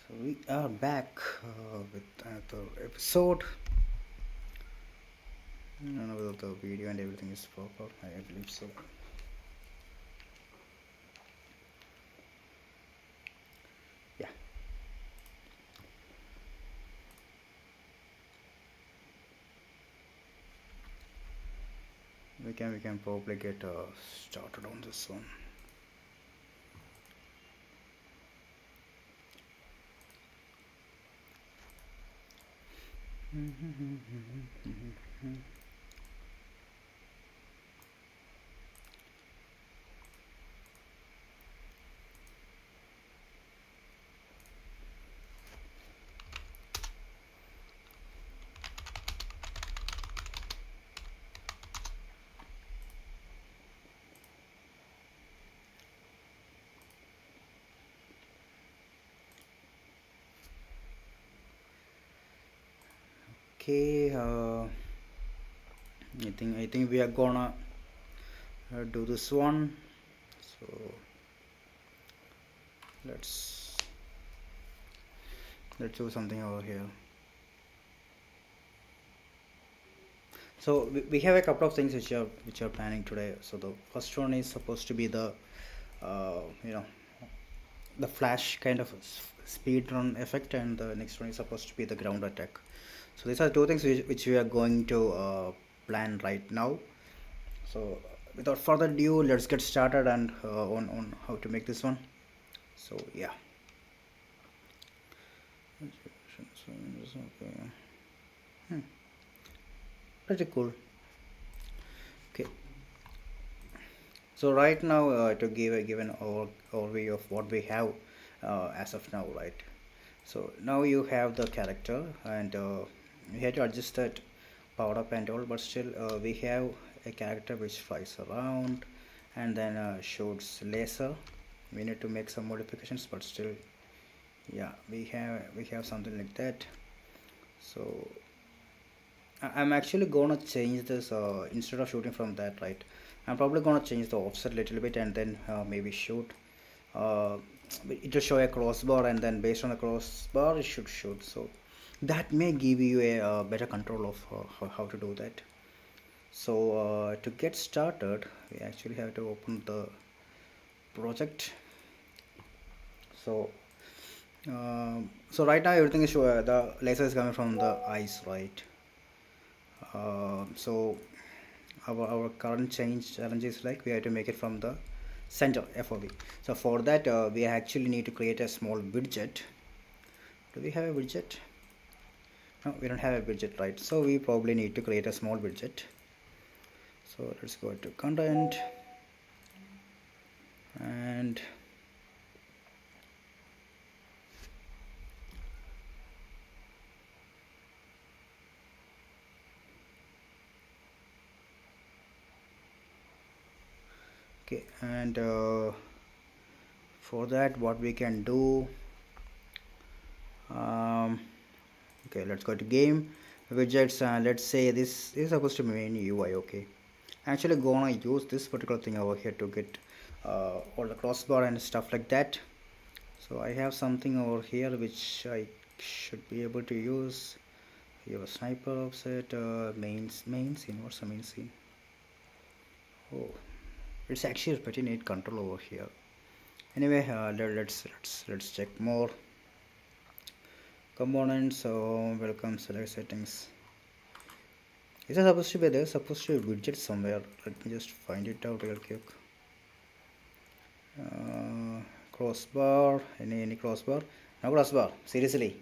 So we are back with another episode. I don't know whether the video and everything is proper. I believe so. Yeah. We can probably get started on this one. Okay. I think we are gonna do this one. So let's do something over here. So we have a couple of things which are planning today. So the first one is supposed to be the uh, you know the flash kind of speed run effect, and the next one is supposed to be the ground attack. So these are two things which we are going to plan right now. So without further ado, let's get started and on how to make this one. So yeah. Okay. Pretty cool. Okay. So right now, to give an overview of what we have as of now, right? So now you have the character, and we had to adjust that power up and all, but still we have a character which flies around and then shoots laser. We need to make some modifications, but still, yeah, we have something like that. So I'm actually gonna change this instead of shooting from that, right? I'm probably gonna change the offset a little bit and then maybe shoot. Uh, it will show a crossbar, and then based on the crossbar, it should shoot. So that may give you a better control of how to do that. So to get started, we actually have to open the project. So so right now everything is the laser is coming from the eyes, right? So our current challenge is like we have to make it from the center FOV. So for that we actually need to create a small widget. Do we have a widget? No, we don't have a widget, right? So we probably need to create a small widget. So let's go to content, and okay, and for that what we can do, um, okay, let's go to game widgets. Let's say this is supposed to be main UI. Okay, actually gonna use this particular thing over here to get all the crossbar and stuff like that. So I have something over here which I should be able to use. You have a sniper offset, main scene. What's the main scene? Oh, it's actually a pretty neat control over here. Anyway, let's check more components. So welcome, select settings. Is it supposed to be there? Supposed to be widget somewhere. Let me just find it out real quick. Crossbar. Any crossbar? No crossbar. Seriously.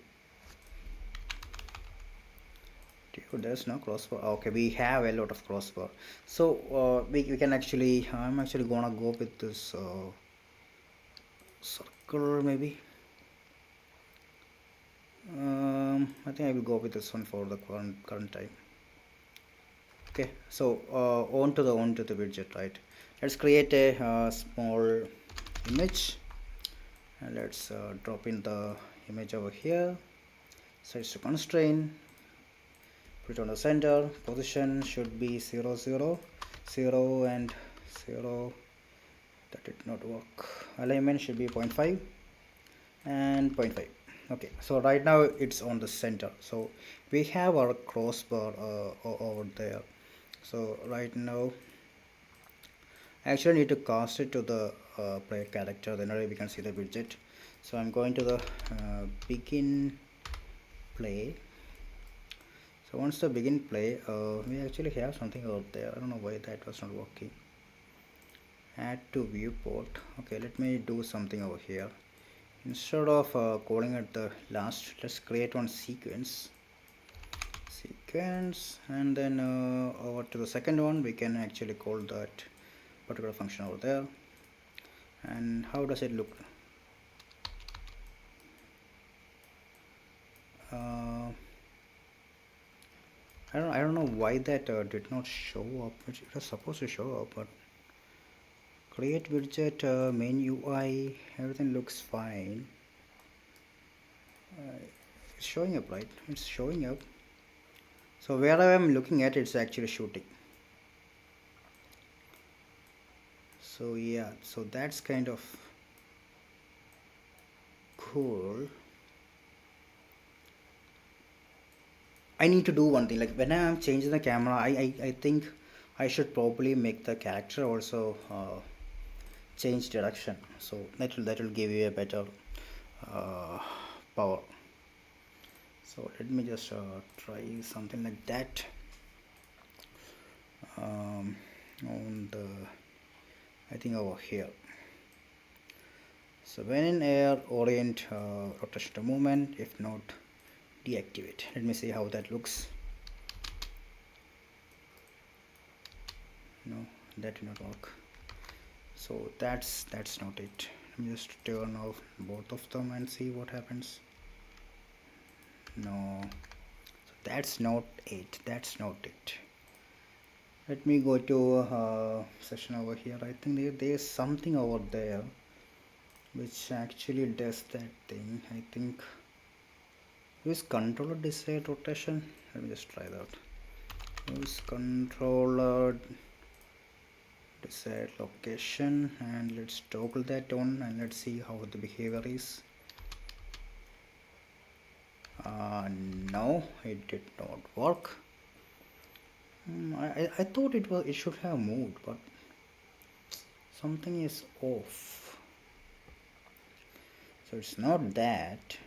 Dude, there's no crossbar. Okay, we have a lot of crossbar. So we can actually. I'm actually gonna go with this circle maybe. I think I will go with this one for the current time. Okay, so on to the widget, right? Let's create a small image, and let's drop in the image over here. Size to constraint, put it on the center. Position should be 0 0 0 and 0 That did not work. Alignment should be 0.5 and 0.5. Okay, so right now it's on the center, so we have our crossbar over there. So right now I actually need to cast it to the play character, then only we can see the widget. So I'm going to the begin play. So once the begin play, we actually have something out there. I don't know why that was not working. Add to viewport. Okay, let me do something over here. Instead of calling it the last, let's create one sequence, and then over to the second one we can actually call that particular function over there. And how does it look? I don't know why that did not show up. It was supposed to show up, but create widget, main UI, everything looks fine. It's showing up, right? It's showing up. So where I am looking at, it's actually shooting. So yeah, so that's kind of cool. I need to do one thing, like when I am changing the camera, I think I should probably make the character also change direction, so that will give you a better uh, power. So let me just try something like that on the, I think over here. So when in air, orient rotation to movement, if not, deactivate. Let me see how that looks. No, that did not work. So that's not it. Let me just turn off both of them and see what happens. No, so that's not it. Let me go to session over here. I think there's something over there which actually does that thing. I think use controller desired rotation. Let me just try that. Use controller desired location, and let's toggle that on and let's see how the behavior is. No, it did not work. I thought it should have moved, but something is off. So it's not that.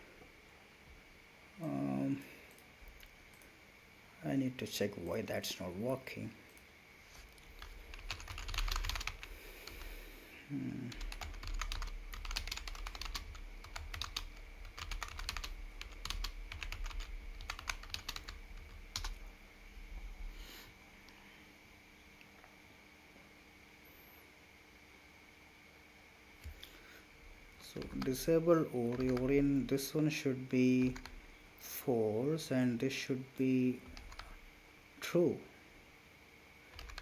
I need to check why that's not working. So disable orient, this one should be false and this should be true.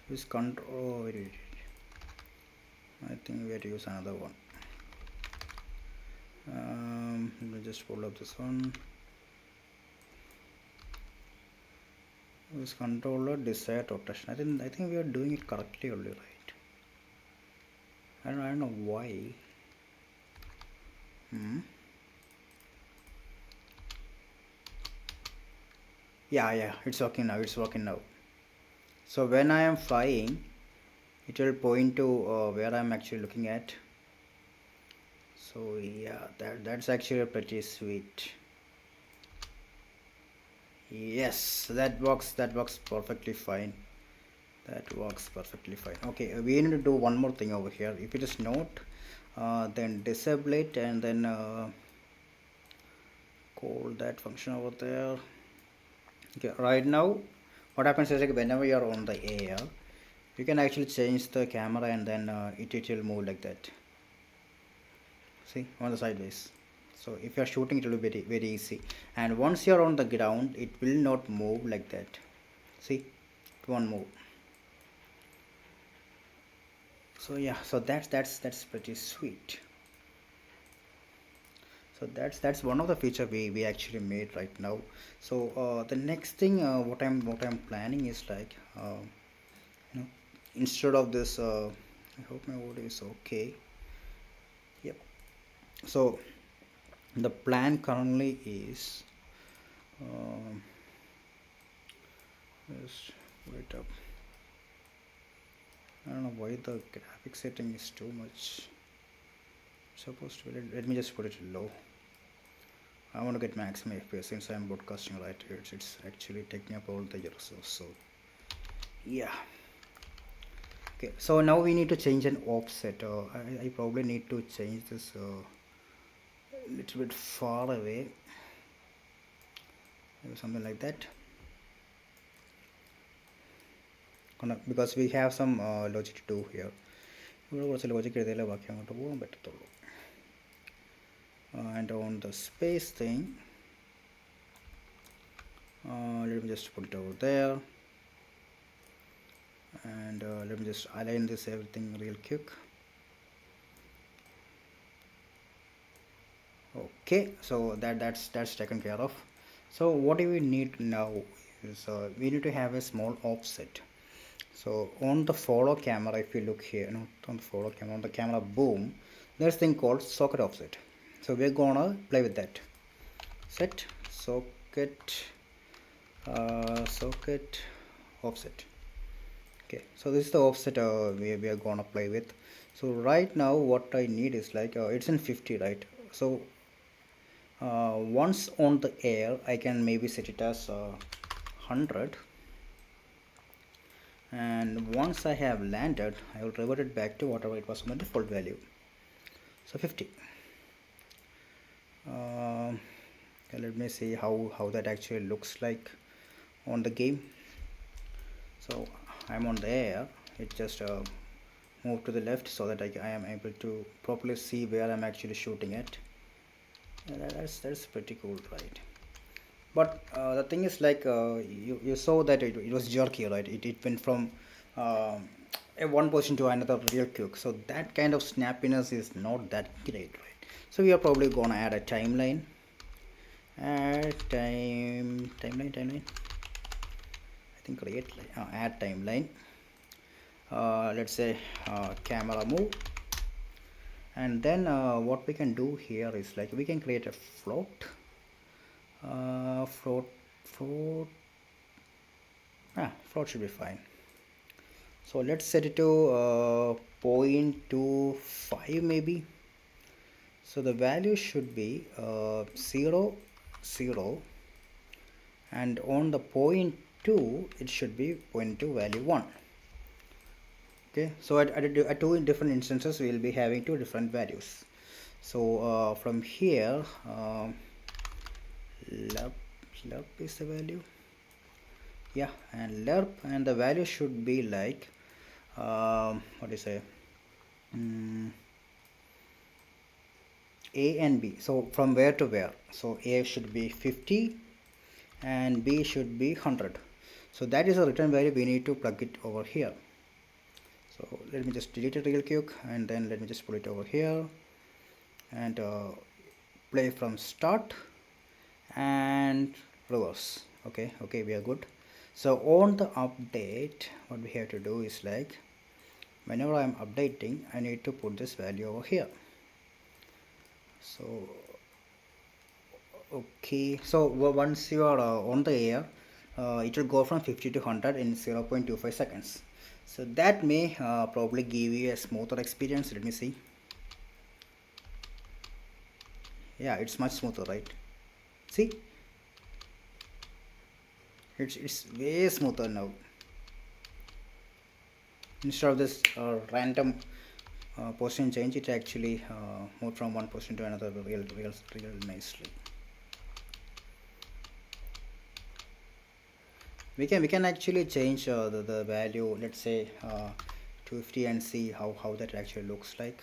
Use control. Oh, wait. I think we have to use another one. Let me just pull up this one. Use controller desired rotation. I think we are doing it correctly only, right? I don't know why. Yeah, it's working now. So when I am flying, it will point to where I'm actually looking at. So yeah, that's actually pretty sweet. Yes, that works perfectly fine. Okay, we need to do one more thing over here. If it is not, then disable it and then call that function over there. Okay, right now what happens is, like, whenever you are on the air, you can actually change the camera and then it will move like that. See, on the sideways. So if you are shooting, it will be very easy, and once you are on the ground, it will not move like that. See, it won't move. So yeah, so that's pretty sweet. So that's one of the feature we actually made right now. So the next thing what I'm planning is, like, you know, instead of this I hope my audio is okay. Yep. So the plan currently is just wait up. I don't know why the graphic setting is too much. Supposed to let me just put it low. I want to get maximum FPS since I'm broadcasting, right? It's actually taking up all the resources. So yeah. Okay, so now we need to change an offset. I probably need to change this a little bit far away, maybe something like that. Because we have some logic to do here. ഇവിടെ കുറച്ച് logic എഴുതിയാലേ ബാക്കി അങ്ങോട്ട് പോകാൻ പറ്റത്തുള്ളൂ. And on the space thing, let me just put it over there, and let me just align this everything real quick. Okay, so that's taken care of. So what do we need now is we need to have a small offset. So on the follow camera, if you look here, not on the follow camera, on the camera boom, there's a thing called socket offset. So we're gonna play with that. Set socket socket offset. Okay, so this is the offset we are gonna play with. So right now what I need is like it's in 50, right? So once on the air I can maybe set it as 100, and once I have landed I will revert it back to whatever it was on the default value, so 50. Okay, let me see how that actually looks like on the game. So I'm on the air, it just moved to the left so that I am able to properly see where I'm actually shooting at. That's pretty cool, right? But the thing is like you saw that it was jerky, right? It went from one position to another real quick, so that kind of snappiness is not that great, right? So we are probably gonna add a timeline. Add timeline. I think create add timeline. Let's say camera move, and then what we can do here is like we can create a float. Float should be fine. So let's set it to 0.25 maybe. So the value should be 0 0, and on the 0.2 it should be 0.2 value 1. Okay, so at two different instances we will be having two different values. So from here lerp is the value, yeah, and lerp, and the value should be like what do you say, A and B. So from where to where? So A should be 50 and B should be 100. So that is a return value, we need to plug it over here. So let me just delete it real quick, and then let me just put it over here and play from start and reverse. Okay, we are good. So on the update, what we have to do is like whenever I am updating I need to put this value over here. So okay, so once you are on the air, it will go from 50 to 100 in 0.25 seconds. So that may probably give you a smoother experience. Let me see. Yeah, it's much smoother, right? See, it's way smoother now. Instead of this random position change, it actually moved from one position to another real nicely. We can actually change the value, let's say 250, and see how that actually looks like.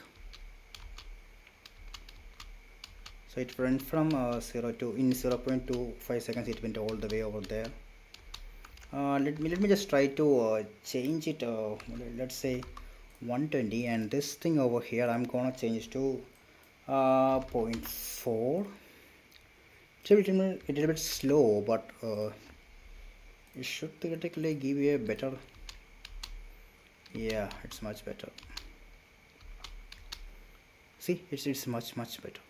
So it went from 0 to in 0.25 seconds it went all the way over there. Let me just try to change it, let's say 120, and this thing over here I'm gonna change to 0.4. It's a little bit slow, but it should theoretically give you a better, yeah, it's much better. See, it's much better.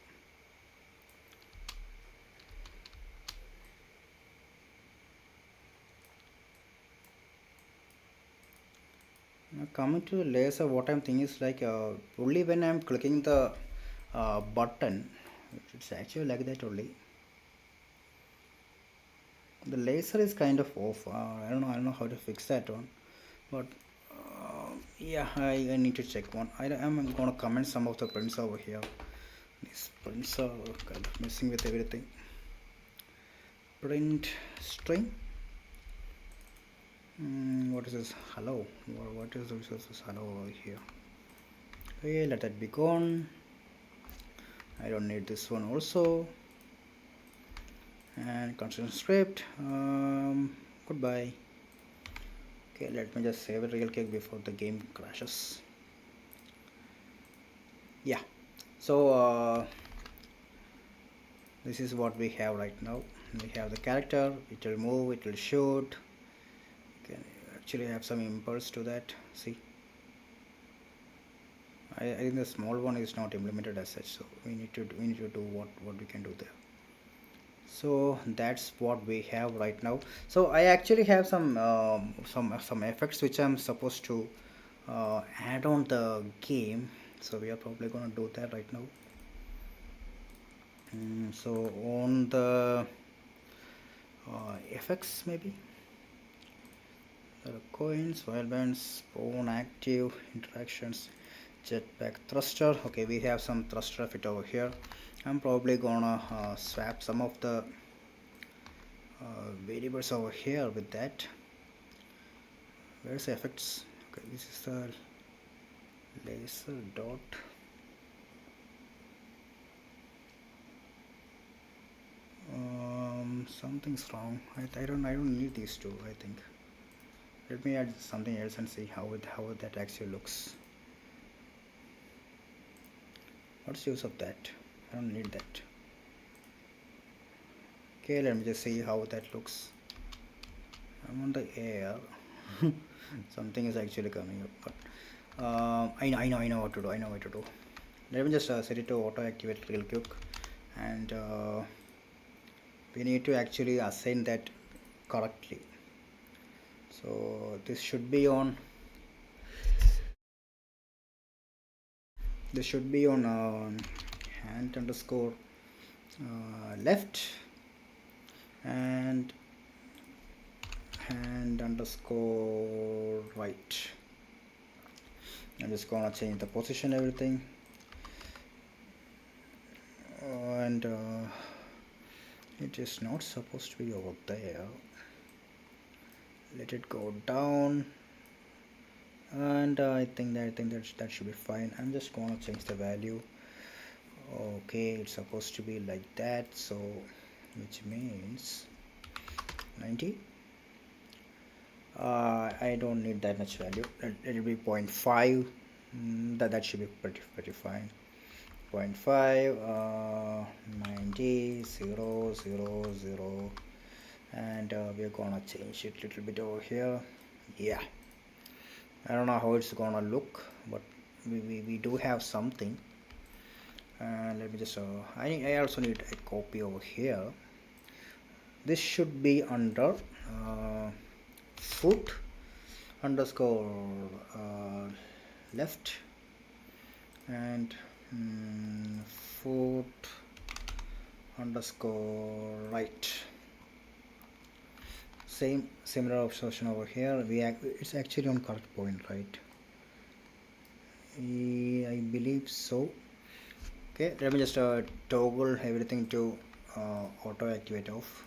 Now coming to the laser, what I'm thinking is like only when I'm clicking the button, it's actually like that only. The laser is kind of off. I don't know how to fix that one, but yeah, I need to check one. I'm gonna comment some of the prints over here. These prints are kind of messing with everything. Print string. What is this? Hello. What is this hello over here? Okay, let that be gone. I don't need this one also. And constant script. Goodbye. Okay, let me just save it real quick before the game crashes. Yeah. So this is what we have right now. We have the character. It will move. It will shoot. You can actually have some impulse to that. See. I think the small one is not implemented as such, so we need to do what we can do there. So that's what we have right now. So I actually have some effects which I'm supposed to add on the game, so we are probably gonna do that right now. So on the effects, maybe coins, while bands, spawn, active interactions, jetpack, thruster. Okay, we have some thruster fit over here. I'm probably gonna swap some of the variables over here with that. Where's the effects? Okay, this is the laser dot. Something's wrong. I don't need these two. I think. Let me add something else and see how that actually looks. What's the use of that? I don't need that. Okay, let me just see how that looks. I'm on the air. Something is actually coming up, but I know what to do. I know what to do. Let me just set it to auto activate real quick, and we need to actually assign that correctly. So this should be on. This should be on hand underscore left and hand underscore right. I'm just gonna change the position, everything, and it is not supposed to be over there. Let it go down, and I think that should be fine. I'm just gonna change the value. Okay, it's supposed to be like that, so which means 90. I don't need that much value. It'll be 0.5. That should be pretty fine. 0.5 90 0 0 0, and we're gonna change it a little bit over here. Yeah, I don't know how it's gonna look, but we do have something. Let me just I also need a copy over here. This should be under foot underscore left and foot underscore right. Similar option over here. It's actually on correct point, right? I believe so. Okay, let me just toggle everything to auto activate off.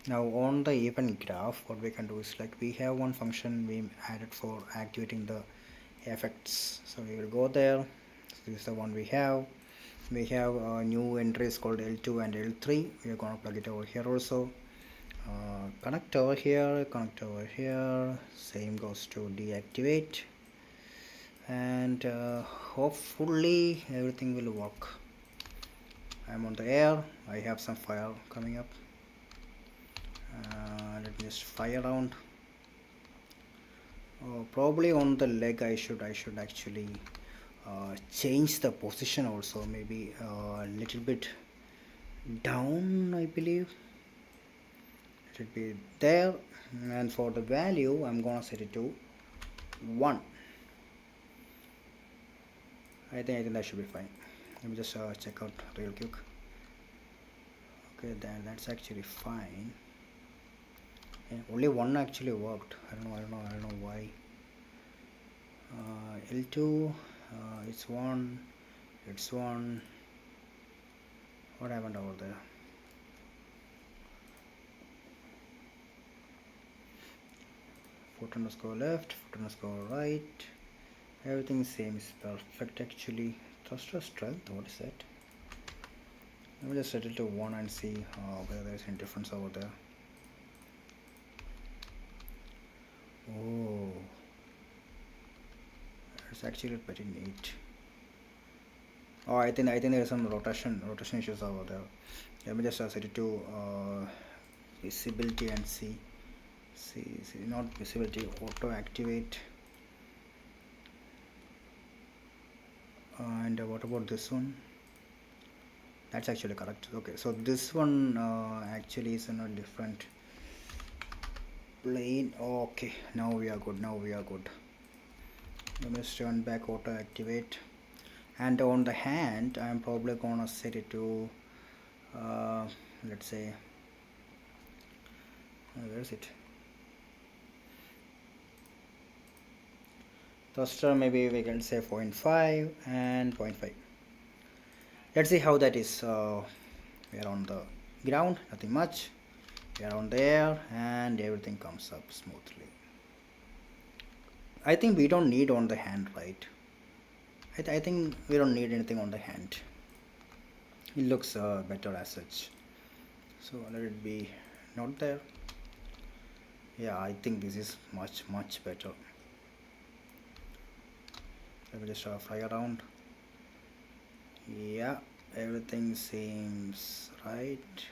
Now on the event graph, what we can do is like we have one function we added for activating the effects. So we will go there. So this is the one we have. We have new entries called L2 and L3. We are going to plug it over here also. Connect over here, connect over here. Same goes to deactivate, and hopefully everything will work. I'm on the air. I have some fire coming up. Let me just fly around. Probably on the leg I should actually change the position also, maybe a little bit down, I believe it should be there. And for the value I'm gonna set it to 1. I think that should be fine. Let me just check out real quick. Okay, that's actually fine. Yeah, only one actually worked. I don't know why. L2, it's one, it's one. What happened over there? Foot underscore left, foot underscore right. Everything seems perfect actually. Thruster strength, what is that? Let me just set it to 1 and see whether there's any difference over there. Oh, it's actually pretty neat. Oh, I think there's some rotation issues over there. Let me just set it to visibility and see. See, not visibility, auto activate. And what about this one? That's actually correct. Okay, so this one actually is in a different plane. Okay, now we are good. Let me just turn back auto activate. And on the hand I'm probably gonna set it to let's say where is it? Thruster, maybe we can say 0.5 and 0.5. Let's see how that is. We are on the ground, nothing much. We are on the air and everything comes up smoothly. I think we don't need on the hand, right? I think we don't need anything on the hand. It looks better as such. So let it be not there. Yeah, I think this is much better. Let me just fly around. Yeah, everything seems right.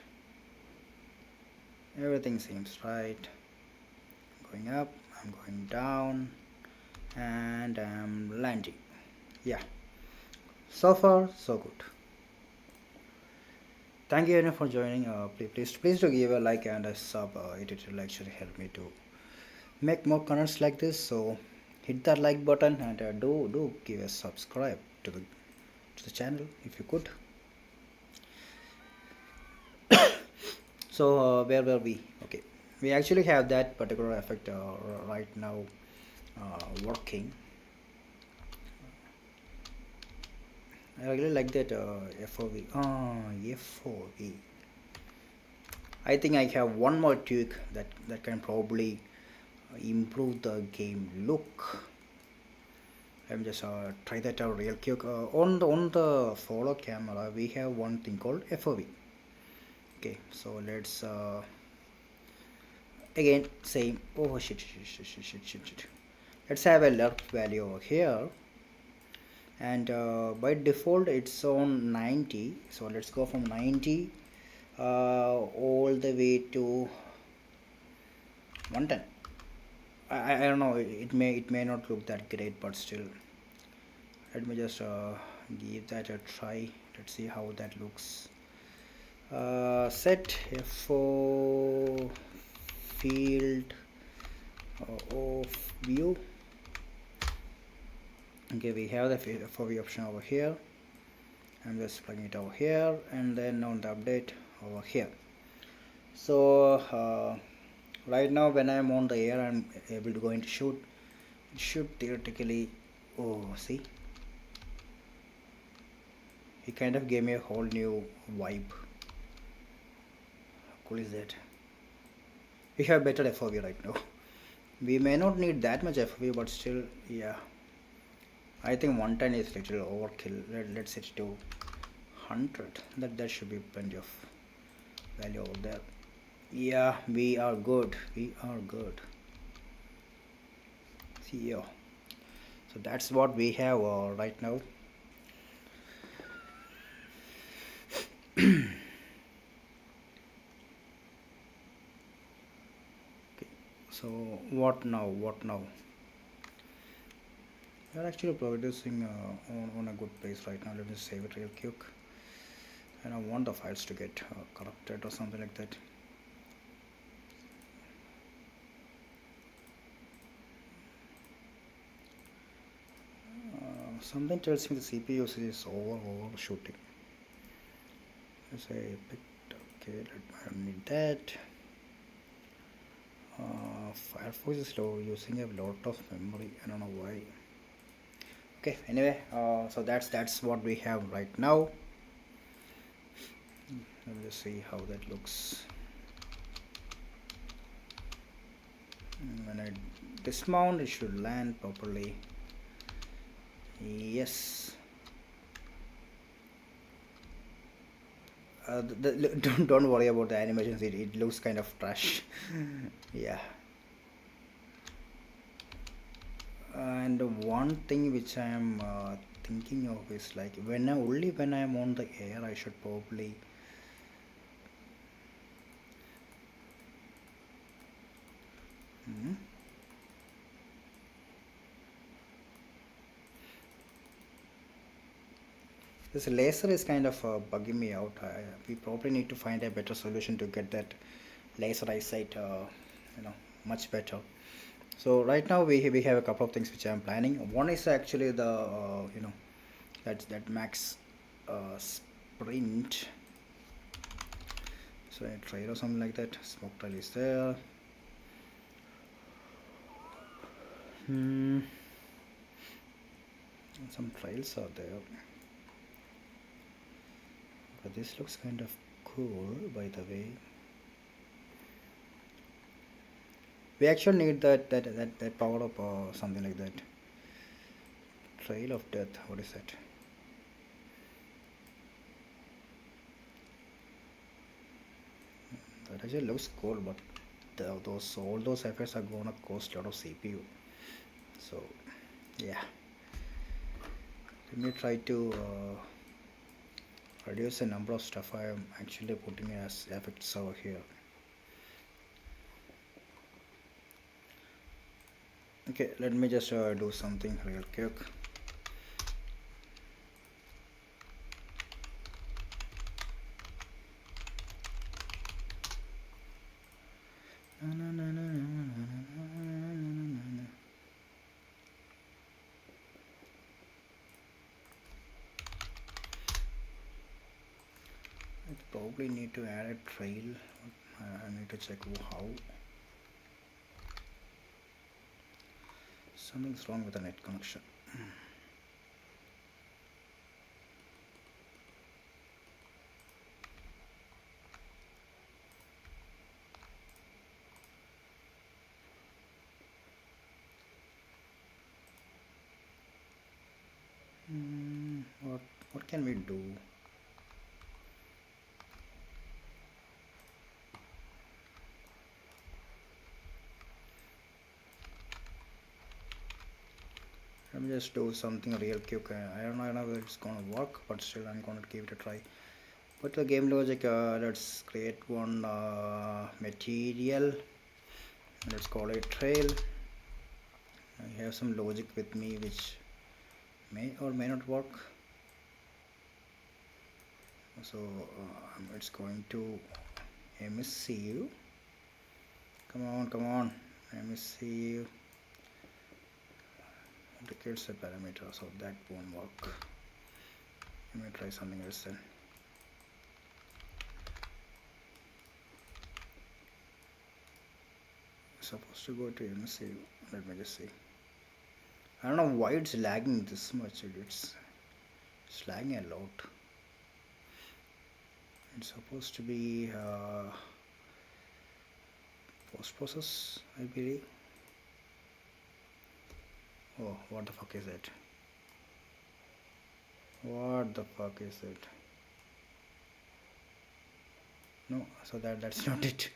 Everything seems right. I'm going up, I'm going down, and I'm landing. Yeah, so far so good. Thank you everyone for joining. Please do give a like and a sub. It will actually help me to make more contents like this. So hit that like button and do give a subscribe to the channel if you could. So where were we? Okay, we actually have that particular effect right now working. I really like that FOV. FOV. I think I have one more tweak that can probably improve the game look. Let me just try that out real quick. On the follow camera, we have one thing called FOV. Okay, so let's again same. Oh shit. Let's have a lerp value over here, and by default it's on 90. So let's go from 90 all the way to 110. I don't know, it may not look that great, but still let me just give that a try. Let's see how that looks. Set FO field of view. Okay, we have the FOV option over here. I'm just plugging it over here, and then on the update over here. So right now when I'm on the air, I'm able to go into shoot. It should theoretically, oh, see, it kind of gave me a whole new vibe. How cool is that? We have better FOV right now. We may not need that much FOV, but still, yeah, I think 110 is little overkill. Let's set it to 100. That should be plenty of value over there. Yeah, we are good. See here. So that's what we have right now. Okay, so what now? We are actually progressing on a good pace right now. Let me save it real quick. I don't want the files to get corrupted or something like that. Something tells me the CPU usage is overshooting. Let's say okay, I don't need that. Firefox is slow, using a lot of memory. I don't know why. Okay, anyway, so that's what we have right now. Let me just see how that looks. When I dismount, it should land properly. Yes. Don't worry about the animations. It looks kind of trash. Yeah. And one thing which I am thinking of is like only when I am on the air, I should probably. Hmm? This laser is kind of bugging me out. We probably need to find a better solution to get that laser eyesight, much better. So right now we have a couple of things which I am planning. One is actually the that max sprint. So a trail or something like that. Smoke trail is there. Hmm. Some trails are there. But this looks kind of cool, by the way. We actually need that power up or something like that. Trail of death. What is that? That actually looks cool, but all those effects are gonna cost a lot of CPU. So yeah, let me try to reduce the number of stuff I am actually putting as effects over here. Okay, let me just do something real quick. I probably need to add a trail. I need to check how. Something's wrong with the net connection. What can we do? Let me just do something real quick. I don't know if it's gonna work, but still I'm gonna give it a try. Put the game logic. Let's create one material. Let's call it trail. I have some logic with me which may or may not work. So it's going to MSCU. Come on, MSCU. Indicates a parameter, so that won't work. Let me try something else then. Supposed to go to MSCU. Let me just see. I don't know why it's lagging this much. It's lagging a lot. It's supposed to be post process, I believe. Oh, what the fuck is that? What the fuck is it? No, so that's not it.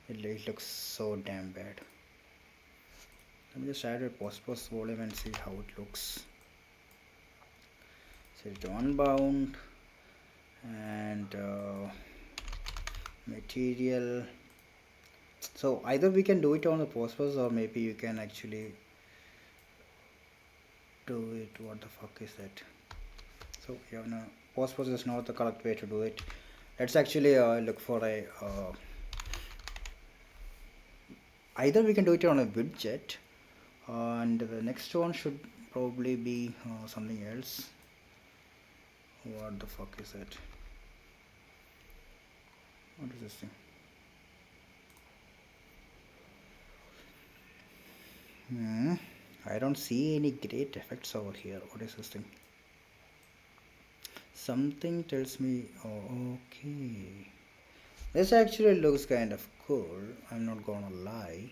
It looks so damn bad. Let me just add a post volume and see how it looks. Set it to unbound and material. So either we can do it on the post or maybe you can actually do it. What the fuck is that? So yeah, no, post process is not the correct way to do it. Let's actually look for a either we can do it on a widget, and the next one should probably be something else. What the fuck is that? What is this thing? I don't see any great effects over here. What is this thing? Something tells me, oh, okay. This actually looks kind of cool. I'm not gonna lie.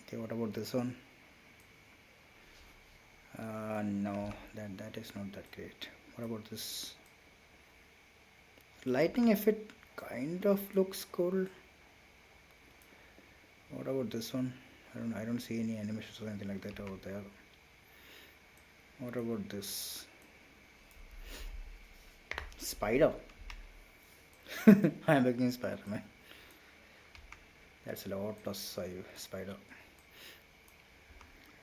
Okay, what about this one? No, that is not that great. What about this? Lightning effect kind of looks cool. What about this one? I don't see any animations or anything like that over there. What about this? Spider. I'm looking Spider-Man. That's a lot plus 5 spider.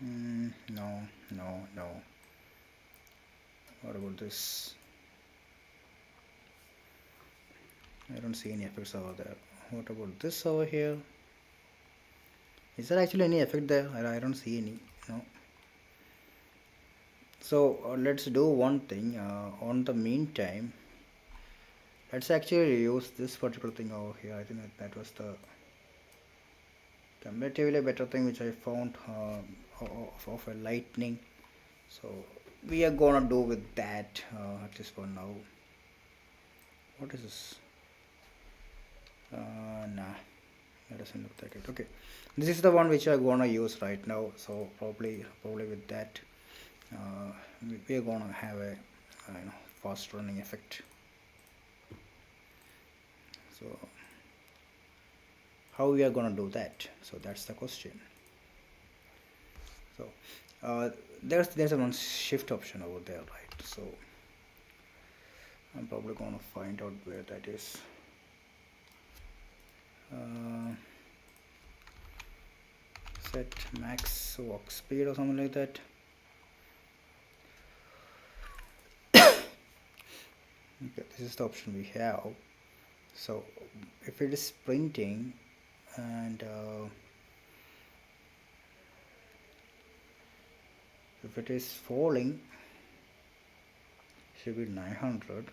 No, no, no. What about this? I don't see any effects over there. What about this over here? Is there actually any effect there? I don't see any. No. So let's do one thing. On the meantime, let's actually use this particular thing over here. I think that was the comparatively better thing which I found of a lightning. So we are gonna do with that at least for now. What is this? Nah, that doesn't look like it. Okay, this is the one which I'm gonna use right now. So probably with that, we are gonna have a fast running effect. So how we are gonna do that? So that's the question. So there's a one shift option over there, right? So I'm probably gonna find out where that is. Set max walk speed or something like that. Okay, this is the option we have. So if it is sprinting and if it is falling, should be 900.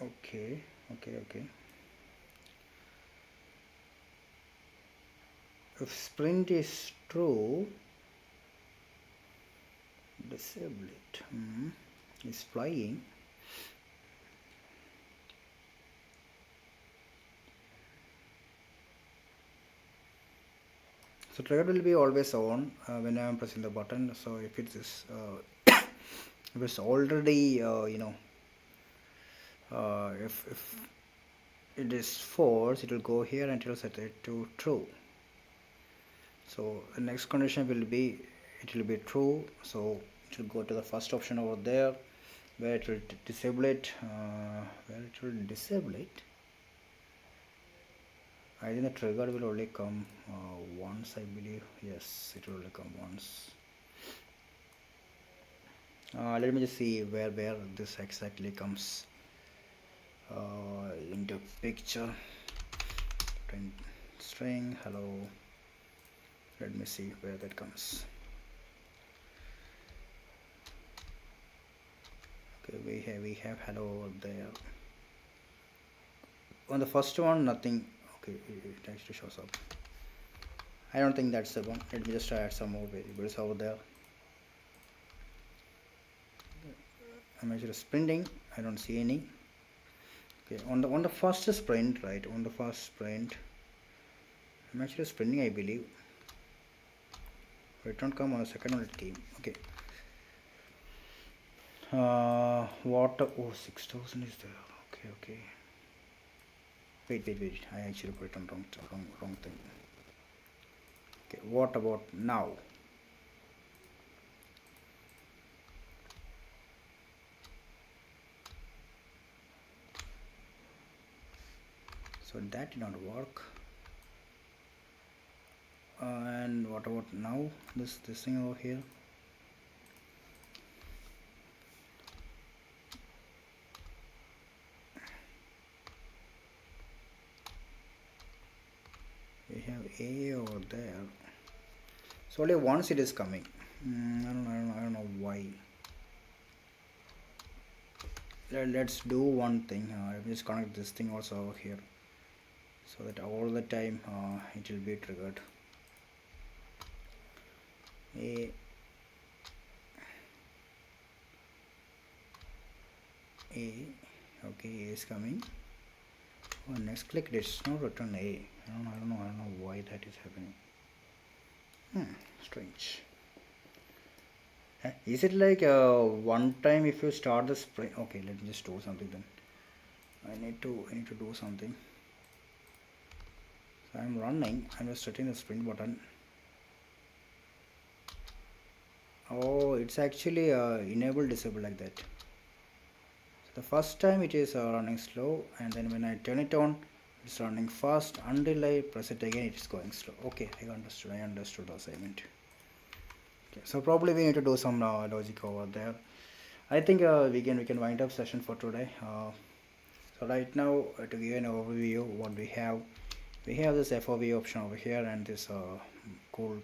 Okay. If sprint is true, disable it. It's flying. So trigger will be always on when I am pressing the button. So if it is if it's already if it is false, it will go here and it will set it to true. So the next condition will be it will be true. So it will go to the first option over there where it will disable it. I think the trigger will only come once, I believe. Yes, it will only come once. Let me just see where this exactly comes into picture. String hello. Let me see where that comes. Okay, we have hello over there. On the first one, nothing. Okay, it actually shows up. I don't think that's the one. Let me just try add some more variables over there. I'm actually sprinting. I don't see any. Okay, on the first sprint, right? On the first sprint, I'm actually sprinting, I believe. It don't come on the second one. It came. Okay. Water. Oh, 6,000 is there. Okay. Wait. I actually put it on wrong thing. Okay. What about now? So that did not work. And what about now? This thing over here. We have A over there. So only once it is coming. I don't know why. Let's do one thing. I'll just connect this thing also over here, so that all the time it will be triggered. A A. Okay, A is coming. Oh, next click it's not return A. I don't know why that is happening. Strange. Is it like one time if you start the sprint? Okay, let me just do something then. I need to do something. So I'm running. I'm just setting the sprint button. Oh, it's actually enable disable like that. So the first time it is running slow, and then when I turn it on, it's running fast. Until I press it again, it's going slow. Okay, I understood. I understood the assignment. Okay, so probably we need to do some logic over there. I think we can wind up session for today. So right now, to give an overview, what we have this FOV option over here and this cool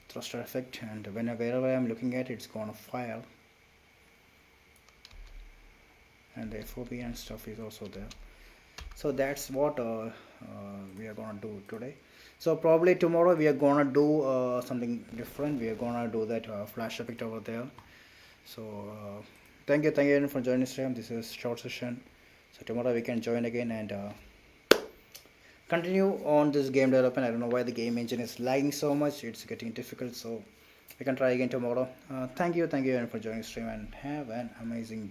thruster effect, and wherever I'm looking at it, it's gonna fire, and the FOV and stuff is also there. So that's what we are gonna do today. So probably tomorrow we are gonna do something different. We are gonna do that flash effect over there. So thank you again for joining stream. This is short session. So tomorrow we can join again and continue on this game development. I don't know why the game engine is lagging so much. It's getting difficult. So we can try again tomorrow. Thank you again for joining stream and have an amazing day.